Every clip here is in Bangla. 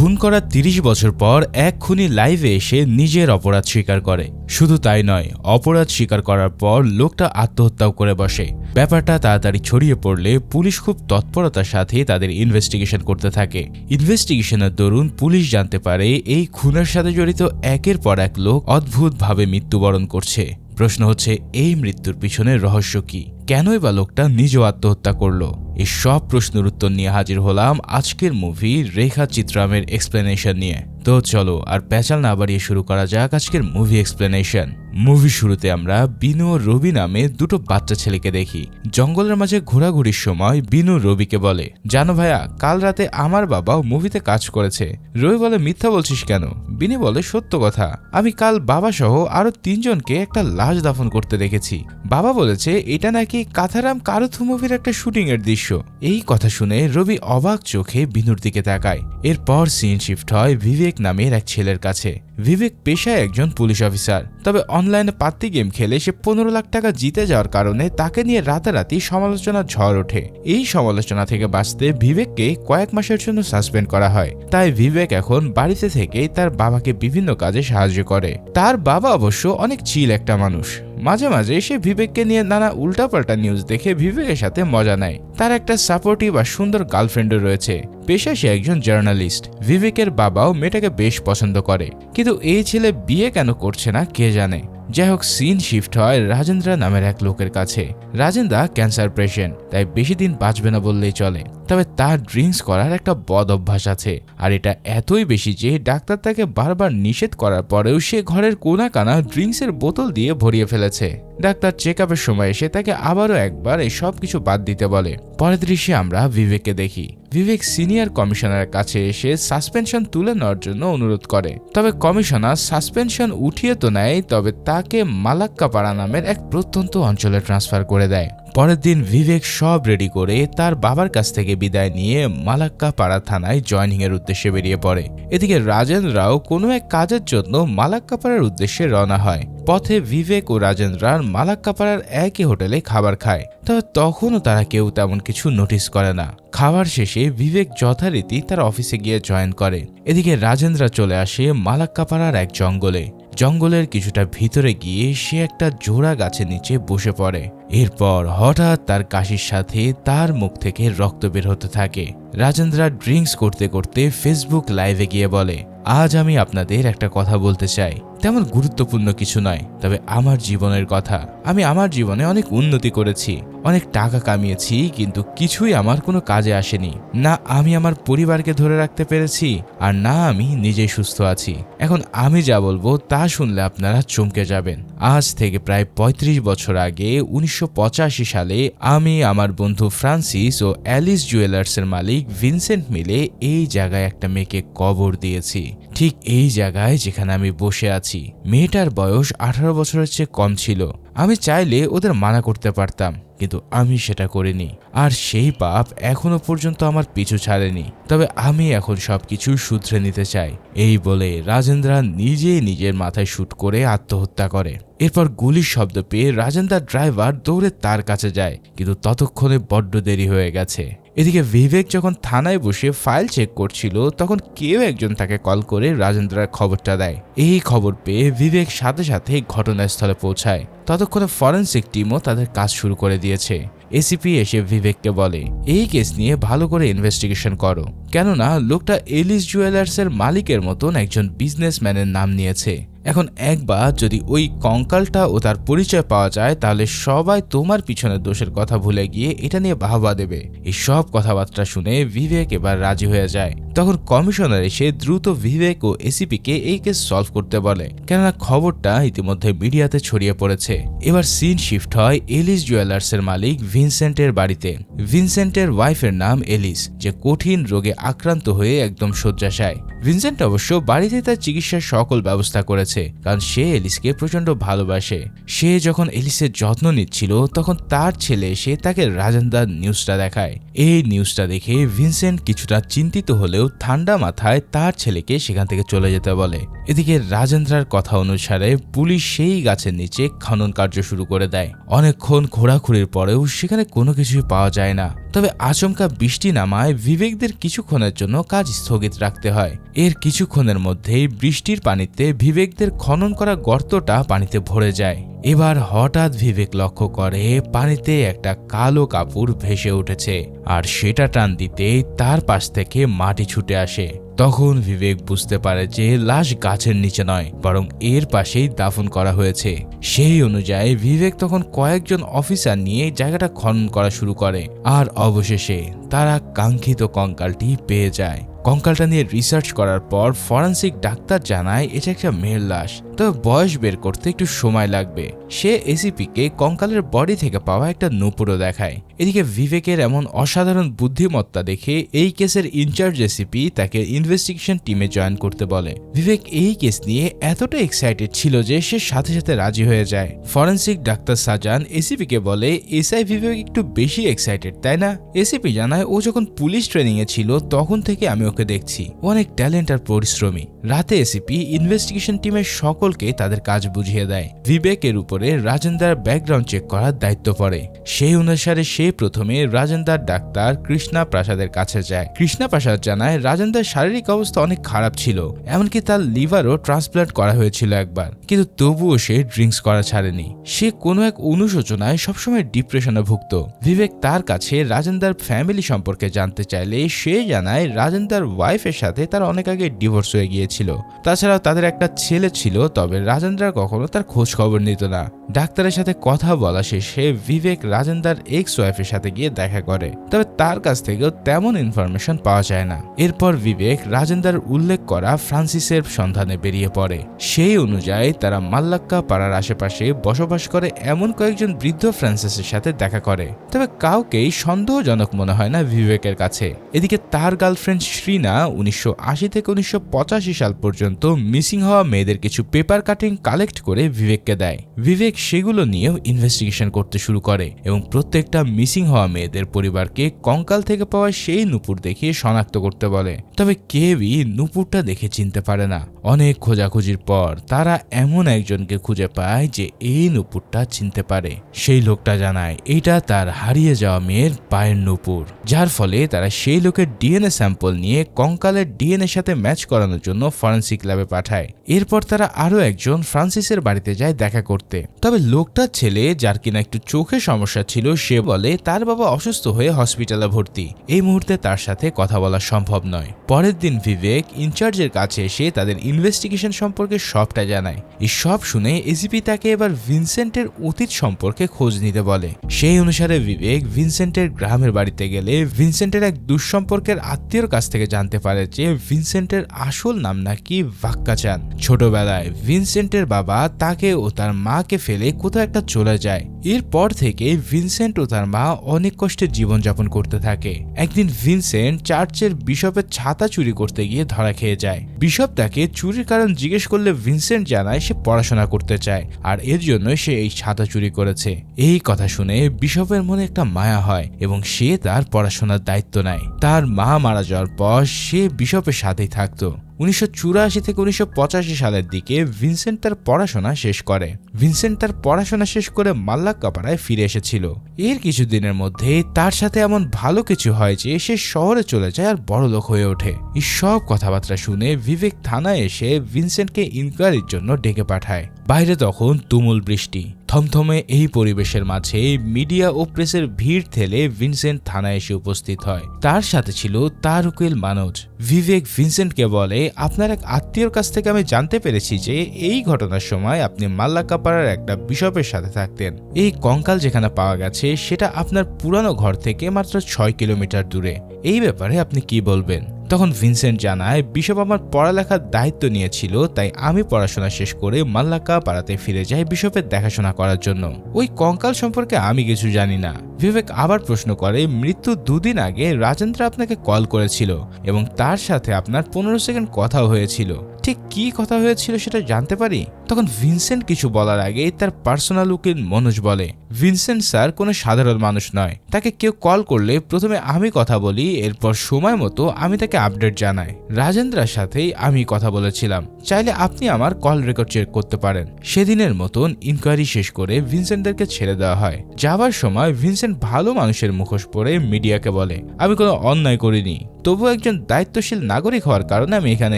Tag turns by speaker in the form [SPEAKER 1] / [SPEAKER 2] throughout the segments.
[SPEAKER 1] খুন করার ৩০ বছর পর এক খুনি লাইভে এসে নিজের অপরাধ স্বীকার করে। শুধু তাই নয়, অপরাধ স্বীকার করার পর লোকটা আত্মহত্যাও করে বসে। ব্যাপারটা তাড়াতাড়ি ছড়িয়ে পড়লে পুলিশ খুব তৎপরতার সাথে তাদের ইনভেস্টিগেশন করতে থাকে। ইনভেস্টিগেশনের দরুন পুলিশ জানতে পারে এই খুনের সাথে জড়িত একের পর এক লোক অদ্ভুতভাবে মৃত্যুবরণ করছে। প্রশ্ন হচ্ছে, এই মৃত্যুর পিছনে রহস্য কি? কেনই বা লোকটা নিজেও আত্মহত্যা করলো? এই সব প্রশ্নের উত্তর নিয়ে হাজির হলাম আজকের মুভি রেখা চিত্রামের এক্সপ্লেনেশন নিয়ে। তো চলো আর প্যাচাল না বাড়িয়ে শুরু করা যাক আজকের মুভি এক্সপ্লেনেশন। মুভি শুরুতে আমরা বিনু ও রবি নামে দুটো বাচ্চা ছেলেকে দেখি। জঙ্গলের মাঝে ঘোরাঘুরির সময় বিনু রবিকে বলে, জানো ভাইয়া, কাল রাতে আমার বাবাও মুভিতে কাজ করেছে। রবি বলে, মিথ্যা বলছিস কেন? বিনু বলে, সত্য কথা, আমি কাল বাবা সহ আরো ৩ জনকে একটা লাশ দাফন করতে দেখেছি। বাবা বলেছে এটা নাকি কাথারাম কারুথু মুভির একটা শুটিং এর দৃশ্য। এই কথা শুনে রবি অবাক চোখে বিনুর দিকে তাকায়। এরপর সিন শিফট হয় বিবেক নামের এক ছেলের কাছে। বিবেক পেশায় একজন পুলিশ অফিসার, তবে অনলাইনে পাত্তি গেম খেলে সে ১৫ লাখ টাকা জিতে যাওয়ার কারণে তাকে নিয়ে রাতারাতি সমালোচনার ঝড় ওঠে। এই সমালোচনা থেকে বাঁচতে বিবেককে কয়েক মাসের জন্য সাসপেন্ড করা হয়। তাই বিবেক এখন বাড়িতে থেকেই তার বাবাকে বিভিন্ন কাজে সাহায্য করে। তার বাবা অবশ্য অনেক চিল একটা মানুষ। মাঝে মাঝে সে বিবেককে নিয়ে নানা উল্টাপাল্টা নিউজ দেখে বিবেকের সাথে মজা নেয়। তার একটা সাপোর্টিভ আর সুন্দর গার্লফ্রেন্ডও রয়েছে। পেশায় সে একজন জার্নালিস্ট। বিবেকের বাবাও মেয়েটাকে বেশ পছন্দ করে, কিন্তু এই ছেলে বিয়ে কেন করছে না কে জানে। যাই হোক, সিন শিফট হয় রাজেন্দ্র নামের এক লোকের কাছে। রাজেন্দ্র ক্যান্সার পেশেন্ট, তাই বেশি দিন বাঁচবে না বললেই চলে। তবে তার ড্রিঙ্কস করার একটা বদ অভ্যাস আছে, আর এটা এতই বেশি যে ডাক্তার তাকে বারবার নিষেধ করার পরেও সে ঘরের কোনা কানা ড্রিঙ্কসের বোতল দিয়ে ভরিয়ে ফেলেছে। ডাক্তার চেক আপের সময় এসে তাকে আবারও একবার এই সব কিছু বাদ দিতে বলে। পরের দৃশ্যে আমরা বিবেককে দেখি। বিবেক সিনিয়র কমিশনারের কাছে এসে সাসপেনশন তুলে নেওয়ার জন্য অনুরোধ করে। তবে কমিশনার সাসপেনশন উঠিয়ে তো নেয়, তবে তাকে মালাক্কাপাড়া নামের এক প্রত্যন্ত অঞ্চলে ট্রান্সফার করে দেয়। পরের দিন বিবেক সব রেডি করে তার বাবার কাছ থেকে বিদায় নিয়ে মালাক্কাপাড়া থানায় জয়নিং এর উদ্দেশ্যে বেরিয়ে পড়ে। এদিকে রাজেন্দ্রও কোনো এক কাজের জন্য মালাক্কাপাড়ার উদ্দেশ্যে রওনা হয়। পথে বিবেক ও রাজেন্দ্রার মালাক্কাপাড়ার একই হোটেলে খাবার খায়, তবে তখনও তারা কেউ তেমন কিছু নোটিস করে না। খাবার শেষে বিবেক যথারীতি তার অফিসে গিয়ে জয়েন করে। এদিকে রাজেন্দ্রা চলে আসে মালাক্কাপাড়ার এক জঙ্গলে। জঙ্গলের কিছুটা ভিতরে গিয়ে সে একটা জোড়া গাছের নিচে বসে পড়ে। এরপর হঠাৎ তার কাশির সাথে তার মুখ থেকে রক্ত বের হতে থাকে। রাজেন্দ্রা ড্রিঙ্কস করতে করতে ফেসবুক লাইভে গিয়ে বলে, আজ আমি আপনাদের একটা কথা বলতে চাই। তেমন গুরুত্বপূর্ণ কিছু নয়, তবে আমার জীবনের কথা। আমি আমার জীবনে অনেক উন্নতি করেছি, অনেক টাকা কামিয়েছি, কিন্তু কিছুই আমার কোনো কাজে আসেনি। না আমি আমার পরিবারকে ধরে রাখতে পেরেছি, আর না আমি নিজেই সুস্থ আছি। এখন আমি যা বলবো তা শুনলে আপনারা চমকে যাবেন। আজ থেকে প্রায় ৩৫ বছর আগে ১৯৮৫ সালে আমি আমার বন্ধু ফ্রান্সিস ও অ্যালিস জুয়েলার্সের মালিক ভিনসেন্ট মিলে এই জায়গায় একটা মেয়েকে কবর দিয়েছি। ঠিক এই জায়গায় যেখানে আমি বসে আছি। মেয়েটার বয়স ১৮ বছরের চেয়ে কম ছিল। আমি চাইলে ওদের মানা করতে পারতাম, কিন্তু আমি সেটা করিনি। আর সেই পাপ এখনো পর্যন্ত আমার পিছু ছাড়েনি। তবে আমি এখন সবকিছু শুধরে নিতে চাই। এই বলে রাজেন্দ্রা নিজেই নিজের মাথায় শুট করে আত্মহত্যা করে। এরপর গুলির শব্দ পেয়ে রাজেন্দ্রার ড্রাইভার দৌড়ে তার কাছে যায়, কিন্তু ততক্ষণে বড্ড দেরি হয়ে গেছে। এদিকে বিবেক যখন থানায় বসে ফাইল চেক করছিল, তখন কেউ একজন তাকে কল করে রাজেন্দ্রার খবরটা দেয়। এই খবর পেয়ে বিবেক সাথে সাথে ঘটনাস্থলে পৌঁছায়। ততক্ষণে ফরেনসিক টিমও তাদের কাজ শুরু করে দিয়েছে। এসিপি এসে বিবেককে বলে, এই কেস নিয়ে ভালো করে ইনভেস্টিগেশন করো, কেননা লোকটা এলিস জুয়েলার্সের মালিকের মতন একজন বিজনেসম্যানের নাম নিয়েছে। এখন একবার যদি ওই কঙ্কালটা ও তার পরিচয় পাওয়া যায়, তাহলে সবাই তোমার পিছনের দোষের কথা ভুলে গিয়ে এটা নিয়ে বাহবা দেবে। এই সব কথাবার্তা শুনে বিবেক এবার রাজি হয়ে যায়। তখন কমিশনার এসে দ্রুত বিবেক ও এসিপিকে এই কেস সলভ করতে বলে, কেননা খবরটা ইতিমধ্যে মিডিয়াতে ছড়িয়ে পড়েছে। এবার সিন শিফট হয় এলিস জুয়েলার্সের মালিক ভিনসেন্টের বাড়িতে। ভিনসেন্টের ওয়াইফের নাম এলিস, যে কঠিন রোগে আক্রান্ত হয়ে একদম শয্যাশায়ী। ভিনসেন্ট অবশ্য বাড়িতে তার চিকিৎসার সকল ব্যবস্থা করেছে, কারণ সে এলিসকে প্রচন্ড ভালোবাসে। সে যখন এলিসের যত্ন নিচ্ছিল, তখন তার ছেলে এসে তাকে রাজেন্দ্রার নিউজটা দেখায়। এই নিউজটা দেখে ভিনসেন্ট কিছুটা চিন্তিত হলেও ঠান্ডা মাথায় তার ছেলেকে সেখান থেকে চলে যেতে বলে। এদিকে রাজেন্দ্রার কথা অনুসারে পুলিশ সেই গাছের নিচে খনন কার্য শুরু করে দেয়। অনেকক্ষণ ঘোরাঘুরির পরেও সেখানে কোনো কিছুই পাওয়া যায় না। তবে আচমকা বৃষ্টি নামায় বিবেকদের কিছুক্ষণের জন্য কাজ স্থগিত রাখতে হয়। এর কিছুক্ষণের মধ্যেই বৃষ্টির পানিতে বিবেকদের খনন করা গর্তটা পানিতে ভরে যায়। এবার হঠাৎ বিবেক লক্ষ্য করে পানিতে একটা কালো কাপড় ভেসে উঠেছে, আর সেটা টান দিতেই তার পাশ থেকে মাটি ছুটে আসে। তখন বিবেক বুঝতে পারে যে লাশ গাছের নিচে নয়, বরং এর পাশেই দাফন করা হয়েছে। সেই অনুযায়ী বিবেক তখন কয়েকজন অফিসার নিয়ে জায়গাটা খনন করা শুরু করে, আর অবশেষে তারা কাঙ্ক্ষিত কঙ্কালটি পেয়ে যায়। কঙ্কালটা নিয়ে রিসার্চ করার পর ফরেন্সিক ডাক্তার জানায় এটা একটা মেয়ের লাশ, তবে বয়স বের করতে একটু সময় লাগবে। সে এসিপিকে কঙ্কালের বডি থেকে পাওয়া একটা নূপুরও দেখায়। এদিকে বিবেকের এমন অসাধারণ বুদ্ধিমত্তা দেখে এই কেসের ইনচার্জ এসিপি তাকে ইনভেস্টিগেশন টিমে জয়েন করতে বলে। বিবেক এই কেস নিয়ে এতটা এক্সাইটেড ছিল যে সে সাথে সাথে রাজি হয়ে যায়। ফরেন্সিক ডাক্তার সাজান এসিপিকে বলে এসআই বিবেক একটু বেশি এক্সাইটেড, তাই না? এসিপি জানায় ও যখন পুলিশ ট্রেনিং এ ছিল তখন থেকে আমি ওকে দেখছি, অনেক ট্যালেন্ট আর পরিশ্রমী। রাতে এসিপি ইনভেস্টিগেশন টিমের সকলকে তাদের কাজ বুঝিয়ে দেয়। বিবেকের উপরে রাজেন্দ্রার ব্যাকগ্রাউন্ড চেক করার দায়িত্ব পড়ে। সেই অনুসারে সে প্রথমে রাজেন্দ্রার ডাক্তার কৃষ্ণা প্রসাদের কাছে যায়। কৃষ্ণা প্রসাদ জানায় রাজেন্দ্রার শারীরিক অবস্থা অনেক খারাপ ছিল, এমনকি তার লিভারও ট্রান্সপ্লান্ট করা হয়েছিল একবার, কিন্তু তবুও সে ড্রিঙ্কস করা ছাড়েনি। সে কোনো এক অনুশোচনায় সবসময় ডিপ্রেশনে ভুগত। বিবেক তার কাছে রাজেন্দ্রার ফ্যামিলি সম্পর্কে জানতে চাইলে সে জানায় রাজেন্দ্রার ওয়াইফের সাথে তার অনেক আগে ডিভোর্স হয়ে গিয়েছিল। তাছাড়াও তাদের একটা ছেলে ছিল, তবে রাজেন্দ্রা কখনো তার খোঁজ খবর নিত না। ডাক্তারের সাথে কথা বলা শেষে বিবেক রাজেন্দ্রার এক্স ওয়াইফের সাথে গিয়ে দেখা করে, তবে তার কাছ থেকেও তেমন ইনফরমেশন পাওয়া যায় না। এরপর বিবেক রাজেন্দ্রার উল্লেখ করা ফ্রান্সিসের সন্ধানে বেরিয়ে পড়ে। সেই অনুযায়ী তারা মাল্লাক্কা পাড়ার আশেপাশে বসবাস করে এমন কয়েকজন বৃদ্ধ ফ্রান্সিসের সাথে দেখা করে, তবে কাউকেই সন্দেহজনক মনে হয় না বিবেকের কাছে। এদিকে তার গার্লফ্রেন্ড শ্রীনা 1980 থেকে 1985 সাল পর্যন্ত মিসিং হওয়া মেয়েদের কিছু পেপার কাটিং কালেক্ট করে বিবেককে দেয়। বিবেক সেগুলো নিয়েও ইনভেস্টিগেশন করতে শুরু করে এবং প্রত্যেকটা মিসিং হওয়া মেয়েদের পরিবারকে কঙ্কাল থেকে পাওয়া সেই নূপুর দেখিয়ে শনাক্ত করতে বলে, তবে কেউই নূপুরটা দেখে চিনতে পারে না। অনেক খোঁজাখুঁজির পর তারা এমন একজনকে খুঁজে পায় যে এই নূপুরটা চিনতে পারে। সেই লোকটা জানায় এটা তার হারিয়ে যাওয়া মেয়ের পায়ের নূপুর, যার ফলে তারা সেই লোকের ডিএনএ স্যাম্পল নিয়ে কঙ্কালের ডিএনএ সাথে ম্যাচ করানোর জন্য ফরেন্সিক ল্যাবে পাঠায়। এরপর তারা আরো একজন ফ্রান্সিসের বাড়িতে যায় দেখা করতে, তবে লোকটার ছেলে, যার কিনা একটু চোখের সমস্যা ছিল, সে বলে তার বাবা অসুস্থ হয়ে হসপিটালে ভর্তি, এই মুহূর্তে তার সাথে কথা বলা সম্ভব নয়। পরের দিন বিবেক ইনচার্জের কাছে এসে তাদের ইনভেস্টিগেশন সম্পর্কে সবটা জানায়। এই সব শুনে এসিপি তাকে এবার ভিনসেন্টের অতীত সম্পর্কে খোঁজ নিতে বলে। সেই অনুসারে বিবেক ভিনসেন্টের গ্রামের বাড়িতে গেলে ভিনসেন্টের এক দুঃসম্পর্কের আত্মীয়র কাছ থেকে জানতে পারে যে ভিনসেন্টের আসল নাম নাকি ভাক্কাচান। ছোটবেলায় ভিনসেন্টের বাবা তাকে ও তার মাকে ফেলে কোথাও একটা চলে যায়। এরপর থেকে ভিনসেন্ট ও তার মা অনেক কষ্টে জীবনযাপন করতে থাকে। একদিন ভিনসেন্ট চার্চের বিশপের ছাতা চুরি করতে গিয়ে ধরা খেয়ে যায়। বিশপ তাকে চুরির কারণ জিজ্ঞেস করলে ভিনসেন্ট জানায় সে পড়াশোনা করতে চায়, আর এর জন্য সে এই ছাতা চুরি করেছে। এই কথা শুনে বিশপের মনে একটা মায়া হয় এবং সে তার পড়াশোনার দায়িত্ব নেয়। তার মা মারা যাওয়ার পর সে বিশপের সাথেই থাকতো। 1984 থেকে 1985 সালের দিকে ভিনসেন্ট তার পড়াশোনা শেষ করে। ভিনসেন্ট তার পড়াশোনা শেষ করে মাল্লাক্কা পাড়ায় ফিরে এসেছিল। এর কিছুদিনের মধ্যে তার সাথে এমন ভালো কিছু হয় যে সে শহরে চলে যায় আর বড়লোক হয়ে ওঠে। এই সব কথাবার্তা শুনে বিবেক থানায় এসে ভিনসেন্টকে ইনকোয়ারির জন্য ডেকে পাঠায়। বাইরে তখন তুমুল বৃষ্টি। থমথমে এই পরিবেশের মাঝে মিডিয়া ও প্রেসের ভিড় ঠেলে ভিনসেন্ট থানায় এসে উপস্থিত হয়। তার সাথে ছিল তার উকিল মানোজ। বিবেক ভিনসেন্টকে বলে, আপনার এক আত্মীয়র কাছ থেকে আমি জানতে পেরেছি যে এই ঘটনার সময় আপনি মাল্লাক্কা পাড়ার একটা বিশপের সাথে থাকতেন। এই কঙ্কাল যেখানে পাওয়া গেছে সেটা আপনার পুরানো ঘর থেকে মাত্র 6 কিলোমিটার দূরে। এই ব্যাপারে আপনি কি বলবেন? তখন ভিনসেন্ট জানায় বিশপ আমার পড়ালেখার দায়িত্ব নিয়েছিল, তাই আমি পড়াশোনা শেষ করে মাল্লাক্কা পাড়াতে ফিরে যাই বিশপের দেখাশোনা করার জন্য। ওই কঙ্কাল সম্পর্কে আমি কিছু জানি না। বিবেক আবার প্রশ্ন করে, মৃত্যু 2 দিন আগে রাজেন্দ্র আপনাকে কল করেছিল এবং তার সাথে আপনার 15 সেকেন্ড কথাও হয়েছিল, ঠিক কি কথা হয়েছিল সেটা জানতে পারি? তখন ভিনসেন্ট কিছু বলার আগেই তার পার্সোনাল উকিল মনোজ বলে, ভিনসেন্ট স্যার কোনো সাধারণ মানুষ নয়। তাকে কেউ কল করলে প্রথমে আমি কথা বলি, এরপর সময় মতো আমি তাকে আপডেট জানাই। রাজেন্দ্রার সাথেই আমি কথা বলেছিলাম, চাইলে আপনি আমার কল রেকর্ড চেক করতে পারেন। সেদিনের মতন ইনকোয়ারি শেষ করে ভিনসেন্টদেরকে ছেড়ে দেওয়া হয়। যাবার সময় ভিনসেন্ট ভালো মানুষের মুখোশ পরে মিডিয়াকে বলে, আমি কোনো অন্যায় করিনি, তবু একজন দায়িত্বশীল নাগরিক হওয়ার কারণে আমি এখানে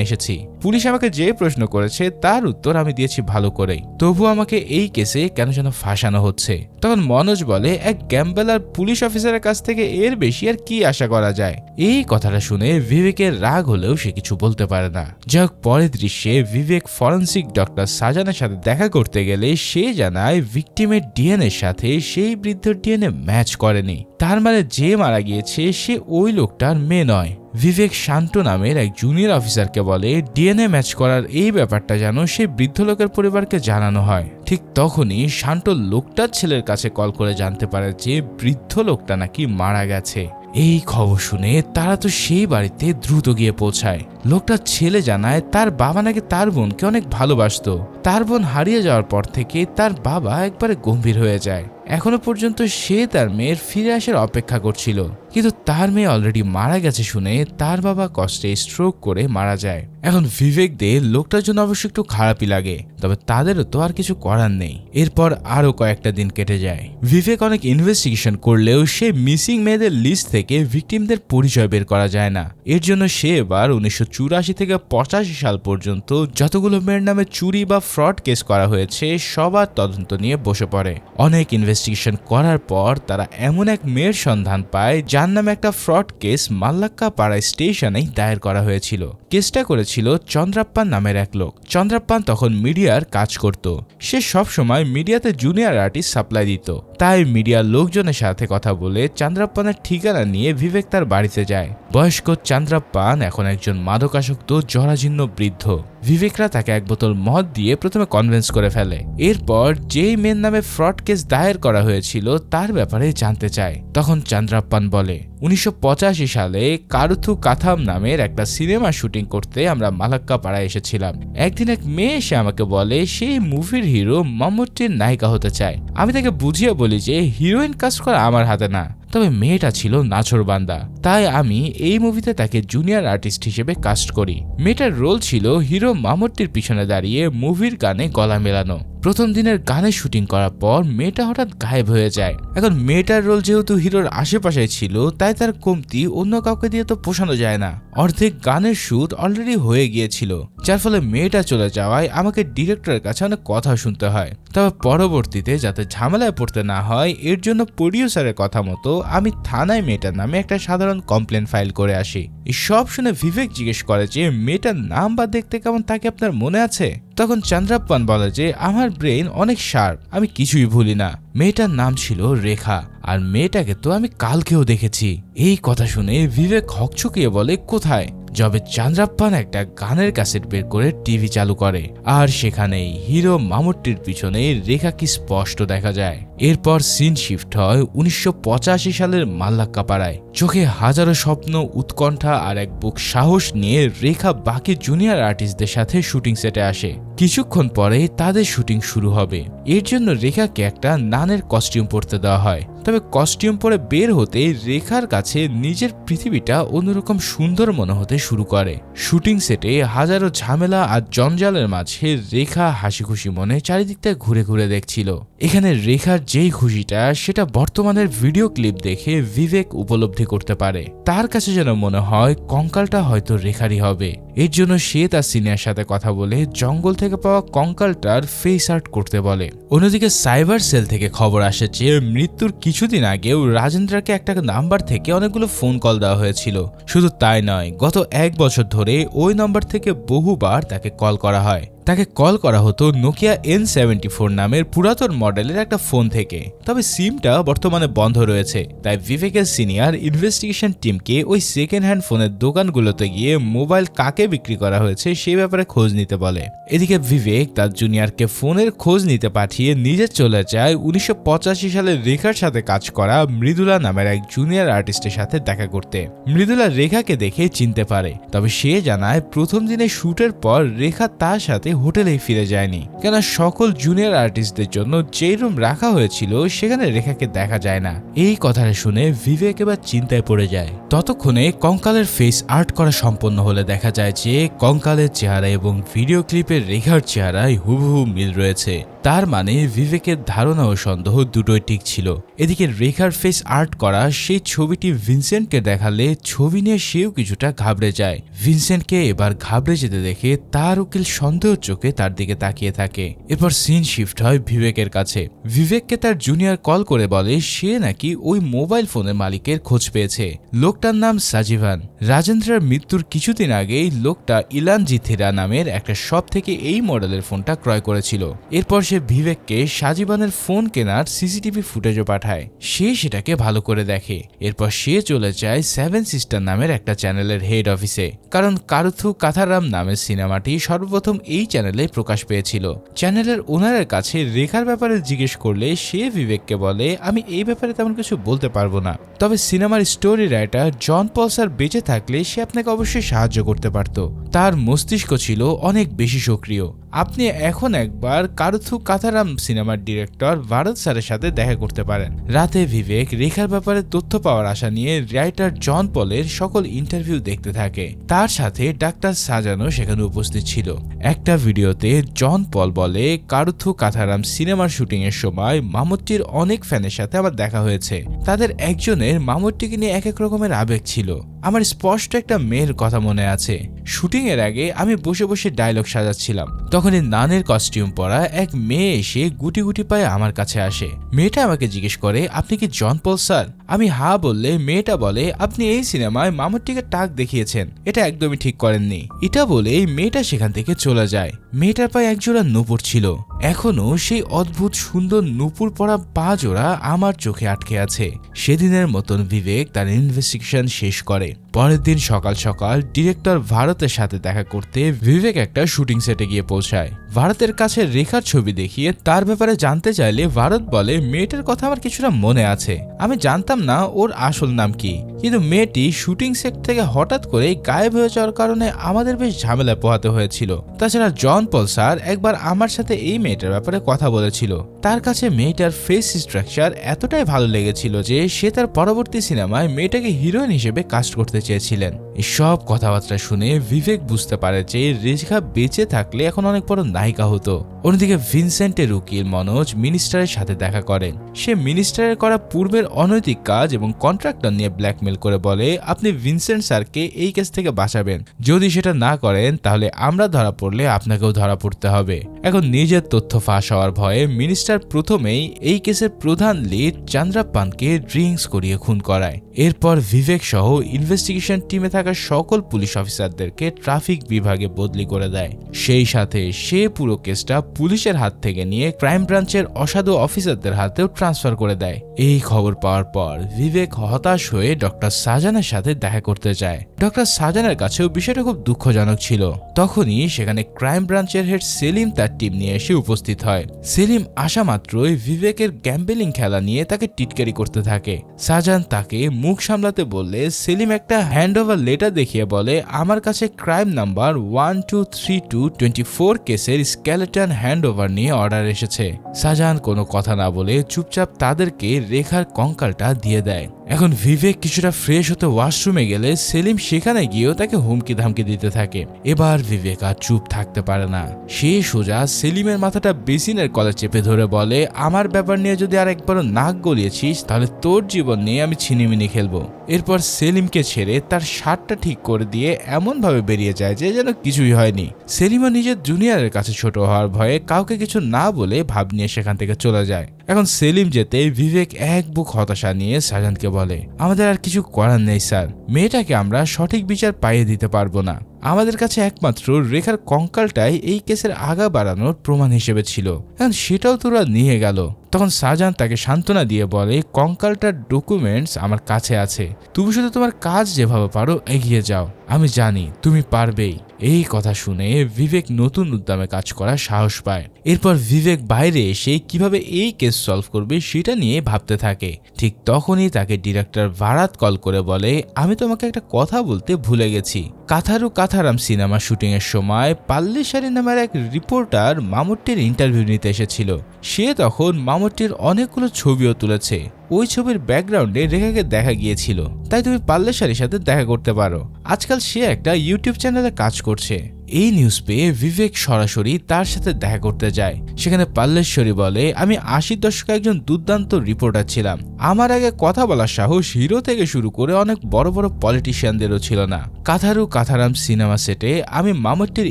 [SPEAKER 1] এসেছি। পুলিশ আমাকে যে প্রশ্ন করেছে তার উত্তর আমি দিয়েছি ভালো করেই, তবু আমাকে এই কেসে কেন যেন ফাঁসানো হচ্ছে। তখন মনোজ বলে, এক গ্যাম্বেলার পুলিশ অফিসারের কাছ থেকে এর বেশি আর কি আশা করা যায়? এই কথাটা শুনে বিবেকের রাগ হলেও সে কিছু বলতে পারে না। যাক, পরের দৃশ্যে বিবেক ফরেন্সিক ডক্টর সাজানের সাথে দেখা করতে গেলে সে জানায় ভিকটিমের ডিএনএর সাথে সেই বৃদ্ধর ডিএনএ ম্যাচ করেনি। তার মানে যে মারা গিয়েছে সে ওই লোকটার মেয়ে নয়। বিবেক শান্ত নামের এক জুনিয়র অফিসারকে বলে, ডিএনএ ম্যাচ করার এই ব্যাপারটা যেন সেই বৃদ্ধ লোকের পরিবারকে জানানো হয়। ঠিক তখনই শান্ত লোকটার ছেলের কাছে কল করে জানতে পারে যে বৃদ্ধ লোকটা নাকি মারা গেছে। এই খবর শুনে তারা তো সেই বাড়িতে দ্রুত গিয়ে পৌঁছায়। লোকটার ছেলে জানায় তার বাবা নাকি তার বোনকে অনেক ভালোবাসতো। তার বোন হারিয়ে যাওয়ার পর থেকে তার বাবা একবারে গম্ভীর হয়ে যায়। এখনো পর্যন্ত সে তার মেয়ের ফিরে আসার অপেক্ষা করছিল, কিন্তু তার মেয়ে অলরেডি মারা গেছে শুনে তার বাবা কষ্টে স্ট্রোক করে মারা যায়। এখন বিবেকদের লোকটার জন্য অবশ্য একটু খারাপই লাগে, তবে তাদেরও তো আর কিছু করার নেই। এরপর আরো কয়েকটা দিন কেটে যায়। বিবেক অনেক ইনভেস্টিগেশন করলেও সে মিসিং মেয়েদের লিস্ট থেকে ভিকটিমদের পরিচয় বের করা যায় না। এর জন্য সে এবার 1984 থেকে 85 সাল পর্যন্ত যতগুলো মেয়ের নামে চুরি বা ফ্রড কেস করা হয়েছে সবার তদন্ত নিয়ে বসে পড়ে। অনেক ইনভেস্টিগেশন করার পর তারা এমন এক মেয়ের সন্ধান পায় যার নামে একটা ফ্রড কেস মাল্লাক্কা পাড়া স্টেশনেই দায়ের করা হয়েছিল। কেসটা করেছিল চন্দ্রাপ্পান নামের এক লোক। চন্দ্রাপ্পান তখন মিডিয়ার কাজ করত। সে সব সময় মিডিয়াতে জুনিয়র আর্টিস্ট সাপ্লাই দিত। তাই মিডিয়ার লোকজনের সাথে কথা বলে চন্দ্রাপ্পানের ঠিকানা নিয়ে বিবেক তার বাড়িতে যায়। বয়স্ক চন্দ্রাপ্পান এখন একজন মাদকাসক্ত জরাজীর্ণ বৃদ্ধ। বিবেকরা তাকে এক বোতল মদ দিয়ে প্রথমে কনভিন্স করে ফেলে। এরপর যেই মেয়ের নামে ফ্রড কেস দায়ের করা হয়েছিল তার ব্যাপারে জানতে চায়। তখন চন্দ্রাপ্পান বলে, 1985 সালে কারুথু কাথাম নামের একটা সিনেমা শুটিং করতে আমরা মালাক্কা পাড়ায় এসেছিলাম। একদিন এক মেয়ে এসে আমাকে বলে সেই মুভির হিরো মাম্মুট্টির নায়িকা হতে চায়। আমি তাকে বুঝিয়ে বলি যে হিরোইন কাস্ট করা আমার হাতে না, তবে মেয়েটা ছিল নাছোড়বান্দা, তাই আমি এই মুভিতে তাকে জুনিয়র আর্টিস্ট হিসেবে কাস্ট করি। মেয়েটার রোল ছিল হিরো মাম্মুট্টির পিছনে দাঁড়িয়ে মুভির গানে গলা মেলানো। প্রথম দিনের গানের শুটিং করার পর মেয়েটা হঠাৎ গায়েব হয়ে যায়। এখন মেয়েটার রোল যেহেতু হিরোর আশেপাশে ছিল তাই তার কমতি অন্য কাউকে দিয়ে তো পোষানো যায় না। অর্ধেক গানের শুট অলরেডি হয়ে গিয়েছিল, যার ফলে মেয়েটা চলে যাওয়ায় আমাকে ডিরেক্টরের কাছে অনেক কথা শুনতে হয়। তবে পরবর্তীতে যাতে ঝামেলায় পড়তে না হয় এর জন্য প্রডিউসারের কথা মতো আমি থানায় মেয়েটার নামে একটা সাধারণ কমপ্লেন ফাইল করে আসি। এই সব শুনে বিবেক জিজ্ঞেস করে যে মেয়েটার নাম বা দেখতে কেমন তাকে আপনার মনে আছে? তখন চন্দ্রাপ্পান বলে যে আমার ব্রেন অনেক শার্প, আমি কিছুই ভুলি না। মেয়েটার নাম ছিল রেখা, আর মেয়েটাকে তো আমি কালকেও দেখেছি। এই কথা শুনে বিবেক হকচকিয়ে বলে, কোথায়? যবে চন্দ্রাপ্পান একটা গানের ক্যাসেট বের করে টিভি চালু করে, আর সেখানেই হিরো মামুট্টির পিছনে রেখাকে স্পষ্ট দেখা যায়। এরপর সিন শিফট হয় 1985 সালের মাল্লাক্কা পাড়ায়। চোখে হাজারো স্বপ্ন, উৎকণ্ঠা আর এক বুক সাহস নিয়ে রেখা বাকি জুনিয়র আর্টিস্টদের সাথে শুটিং সেটে আসে। কিছুক্ষণ পরে তাদের শুটিং শুরু হবে। এর জন্য রেখাকে একটা নানের কস্টিউম পরতে দেওয়া হয়। তবে কস্টিউম পরে বের হতে রেখার কাছে নিজের পৃথিবীটা অন্যরকম সুন্দর মনে হতে শুরু করে। শুটিং সেটে হাজারো ঝামেলা আর জঞ্জালের মাঝে রেখা হাসি খুশি মনে চারিদিকটা ঘুরে ঘুরে দেখছিল। এখানে রেখার যেই খুশিটা সেটা বর্তমানের ভিডিও ক্লিপ দেখে বিবেক উপলব্ধি করতে পারে। তার কাছে যেন মনে হয় কঙ্কালটা হয়তো রেখারই হবে। এর জন্য সে তার সিনিয়র সাথে কথা বলে জঙ্গল থেকে পাওয়া কঙ্কালটার ফেস আর্ট করতে বলে। অন্যদিকে সাইবার সেল থেকে খবর আসে যে মৃত্যুর কিছুদিন আগেও রাজেন্দ্রকে একটা নাম্বার থেকে অনেকগুলো ফোন কল দেওয়া হয়েছিল। শুধু তাই নয়, গত 1 বছর ধরে ওই নাম্বার থেকে বহুবার তাকে কল করা হয়। তাকে কল করা হতো নোকিয়া N74 নামের পুরাতন মডেলের একটা ফোন থেকে, তবে সিমটা বর্তমানে বন্ধ রয়েছে। তাই বিবেকের সিনিয়র ইনভেস্টিগেশন টিমকে ওই সেকেন্ড হ্যান্ড ফোনের দোকানগুলোতে গিয়ে মোবাইল কাকে বিক্রি করা হয়েছে সেই ব্যাপারে খোঁজ নিতে বলে। এদিকে বিবেক তার জুনিয়রকে ফোনের খোঁজ নিতে পাঠিয়ে নিজে চলে যায় 1985 সালে রেখার সাথে কাজ করা মৃদুলা নামের এক জুনিয়র আর্টিস্টের সাথে দেখা করতে। মৃদুলা রেখাকে দেখে চিনতে পারে, তবে সে জানায় প্রথম দিনে শুটের পর রেখা তার সাথে হোটেলেই ফিরে যায়নি, কেন সকল জুনিয়র আর্টিস্টদের জন্য যে রুম রাখা হয়েছিল সেখানে রেখাকে দেখা যায় না। এই কথাটা শুনে বিবেক এবার চিন্তায় পড়ে যায়। ততক্ষণে কঙ্কালের ফেস আর্ট করা সম্পন্ন হলে দেখা যায় যে কঙ্কালের চেহারা এবং ভিডিও ক্লিপের রেখার চেহারায় হুবহু মিল রয়েছে। তার মানে বিবেকের ধারণা ও সন্দেহ দুটোই ঠিক ছিল। এদিকে রেখার ফেস আর্ট করা সেই ছবিটি ভিনসেন্টকে দেখালে ছবি নিয়ে সেও কিছুটা ঘাবড়ে যায়। ভিনসেন্টকে এবার ঘাবড়ে যেতে দেখে তার উকিল সন্দেহ চোখে তার দিকে তাকিয়ে থাকে। এরপর সিন শিফট হয় বিবেকের কাছে। বিবেককে তার জুনিয়র কল করে বলে সে নাকি ওই মোবাইল ফোনের মালিকের খোঁজ পেয়েছে। লোকটার নাম সাজিভান। রাজেন্দ্রের মৃত্যুর কিছুদিন আগেই লোকটা ইলান জিথিরা নামের একটা শপ থেকে এই মডেলের ফোনটা ক্রয় করেছিল। এরপর সে বিবেককে সাজিবানের ফোন কেনার সিসিটিভি ফুটেজও পাঠায়। সে সেটাকে ভালো করে দেখে। এরপর সে চলে যায় সেভেন সিস্টার নামের একটা চ্যানেলের হেড অফিসে, কারণ কারুথু কাথারাম নামের সিনেমাটি সর্বপ্রথম এই চ্যানেলে প্রকাশ পেয়েছিল। চ্যানেলের ওনারের কাছে রেখার ব্যাপারে জিজ্ঞেস করলে সে বিবেককে বলে আমি এই ব্যাপারে তেমন কিছু বলতে পারবো না, তবে সিনেমার স্টোরি রাইটার জন পল স্যার বেঁচে থাকলে সে আপনাকে অবশ্যই সাহায্য করতে পারত। তার মস্তিষ্ক ছিল অনেক বেশি সক্রিয়। আপনি এখন একবার কারুথু কাথারাম সিনেমার ডিরেক্টর ভারত স্যারের সাথে দেখা করতে পারেন। রাতে বিবেক রেখার ব্যাপারে তথ্য পাওয়ার আশা নিয়ে রাইটার জন পলের সকল ইন্টারভিউ দেখতে থাকে। তার সাথে ডাক্তার সাজানো সেখানে উপস্থিত ছিল। একটা ভিডিওতে জন পল বলে কারুথু কাথারাম সিনেমার শুটিং এর সময় মামুট্টির অনেক ফ্যানের সাথে আমার দেখা হয়েছে। তাদের একজনের মামুট্টিকে নিয়ে এক এক রকমের আবেগ ছিল। আমার স্পষ্ট একটা মেয়ের কথা মনে আছে। শুটিং এর আগে আমি বসে বসে ডায়লগ সাজাচ্ছিলাম, তখনই নানের কস্টিউম পরা এক মেয়ে এসে গুটি গুটি পায়ে আমার কাছে আসে। মেয়েটা আমাকে জিজ্ঞেস করে আপনি কি জন পল স্যার? আমি হা বললে মেয়েটা বলে আপনি এই সিনেমায় মামুট্টিকে টাক দেখিয়েছেন, এটা একদমই ঠিক করেননি। এটা বলেই মেয়েটা সেখান থেকে চলে যায়। মেয়েটার পায়ে একজোড়া নূপুর ছিল। এখনো সেই অদ্ভুত সুন্দর নূপুর পরা পা জোড়া আমার চোখে আটকে আছে। সেদিনের মতন বিবেক তার ইনভেস্টিগেশন শেষ করে। পরের দিন সকাল সকাল ডিরেক্টর ভারতের সাথে দেখা করতে বিবেক একটা শুটিং সেটে গিয়ে পৌঁছায়। ভারতের কাছে রেখার ছবি দেখিয়ে তার ব্যাপারে জানতে চাইলে ভারত বলে মেয়েটার কথা আমার কিছুটা মনে আছে, আমি জানতাম না ওর আসল নাম কি, কিন্তু মেয়েটি শুটিং সেট থেকে হঠাৎ করে গায়েব হয়ে যাওয়ার কারণে আমাদের বেশ ঝামেলা পোহাতে হয়েছিল। তাছাড়া জন পল স্যার একবার আমার সাথে এই মেয়েটার ব্যাপারে কথা বলেছিল। তার কাছে মেয়েটার ফেস স্ট্রাকচার এতটাই ভালো লেগেছিল যে সে তার পরবর্তী সিনেমায় মেয়েটাকে হিরোইন হিসেবে কাস্ট করতে চেয়েছিলেন। এই সব কথাবার্তা শুনে বিবেক বুঝতে পারে যে রেখা বেঁচে থাকলে এখন অনেক বড় নায়িকা হতো। অন্যদিকে ভিনসেন্টের উকিল মনোজ মিনিস্টারের সাথে দেখা করেন। সে মিনিস্টারের করা পূর্বের অনৈতিক কাজ এবং কন্ট্রাক্টর নিয়ে ব্ল্যাকমেল করে বলে আপনি ভিনসেন্ট স্যারকে এই কেস থেকে বাঁচাবেন, যদি সেটা না করেন তাহলে আমরা ধরা পড়লে আপনাকেও ধরা পড়তে হবে। এখন নিজের তথ্য ফাঁস হওয়ার ভয়ে মিনিস্টার প্রথমেই এই কেসের প্রধান লিড চন্দ্রাপ্পানকে ড্রিঙ্কস করিয়ে খুন করায়। এরপর বিবেক সহ ইনভেস্টিগেশন টিমে থাকা সকল পুলিশ অফিসারদেরকে ট্রাফিক বিভাগে বদলি করে দেয়। সেই সাথে সে পুরো কেসটা পুলিশের হাত থেকে নিয়ে ক্রাইম ব্রাঞ্চের অসাধু অফিসারদের হাতেও ট্রান্সফার করে দেয়। এই খবর পাওয়ার পর বিবেক হতাশ হয়ে ডক্টর সাজানের সাথে দেখা করতে যায়। ডক্টর সাজানের কাছেও বিষয়টা খুব দুঃখজনক ছিল। তখনই সেখানে ক্রাইম ব্রাঞ্চের হেড সেলিম তার টিম নিয়ে এসে উপস্থিত হয়। সেলিম আসা মাত্রই বিবেকের গ্যাম্বেলিং খেলা নিয়ে তাকে টিটকারি করতে থাকে। সাজান তাকে মুখ সামলাতে বললে সেলিম একটা হ্যান্ডওভার লেটার দেখিয়ে বলে আমার কাছে ক্রাইম নাম্বার 123224 কেসের স্কেলেটন হ্যান্ডওভার নিয়ে অর্ডার এসেছে। সাজান কোনো কথা না বলে চুপচাপ তাদেরকে রেখার কঙ্কালটা দিয়ে দেয়। এখন বিবেক কিছুটা ফ্রেশ হতে ওয়াশরুমে গেলে সেলিম সেখানে গিয়েও তাকে হুমকি ধামকি দিতে থাকে। এবার বিবেক আর চুপ থাকতে পারে না। সে সোজা সেলিমের মাথাটা বেসিনের কলে চেপে ধরে বলে আমার ব্যাপার নিয়ে যদি আর একবারও নাক গলিয়েছিস তাহলে তোর জীবন নিয়ে আমি ছিনিমিনি খেলবো। এরপর সেলিমকে ছেড়ে তার শার্টটা ঠিক করে দিয়ে এমন ভাবে বেরিয়ে যায় যে যেন কিছুই হয়নি। সেলিমও নিজের জুনিয়রের কাছে ছোট হওয়ার ভয়ে কাউকে কিছু না বলে ভাব নিয়ে সেখান থেকে চলে যায়। এখন সেলিম যেতে বিবেক এক বুক হতাশা নিয়ে সাজানকে বলে, আমাদের আর কিছু করার নেই স্যার, মেয়েটাকে আমরা সঠিক বিচার পাইয়ে দিতে পারবো না। আমাদের কাছে একমাত্র রেখার কঙ্কালটাই এই কেসের আগা বাড়ানোর প্রমাণ হিসেবে ছিল, এখন সেটাও তোরা নিয়ে গেল। তখন সাজান তাকে সান্ত্বনা দিয়ে বলে, কঙ্কালটার ডকুমেন্টস আমার কাছে আছে, তুমি শুধু তোমার কাজ যেভাবে পারো এগিয়ে যাও, আমি জানি তুমি পারবেই। এই কথা শুনে বিবেক নতুন উদ্যমে কাজ করার সাহস পায়। এরপর বিবেক বাইরে এসে কিভাবে এই কেস সলভ করবে সেটা নিয়ে ভাবতে থাকে। ঠিক তখনই তাকে ডিরেক্টর ভারাত কল করে বলে, আমি তোমাকে একটা কথা বলতে ভুলে গেছি। কাথারু কাথারাম সিনেমা শুটিং এর সময় পাল্লেশারি নামের এক রিপোর্টার মামুট্টির ইন্টারভিউ নিতে এসেছিল। সে তখন মামুট্টির অনেকগুলো ছবিও তুলেছে। ওই ছবির ব্যাকগ্রাউন্ডে রেখাকে দেখা গিয়েছিল, তাই তুমি পাল্লেশারির সাথে দেখা করতে পারো। আজকাল সে একটা ইউটিউব চ্যানেলে কাজ করছে। এই নিউজ পেয়ে বিবেক সরাসরি তার সাথে দেখা করতে যায়। সেখানে পাল্লেশ্বরী বলে, আমি 80 দশকে একজন দুর্দান্ত রিপোর্টার ছিলাম। আমার আগে কথা বলার সাহস হিরো থেকে শুরু করে অনেক বড় বড় পলিটিশিয়ানদেরও ছিল না। কাথারু কাথারাম সিনেমা সেটে আমি মামুট্টির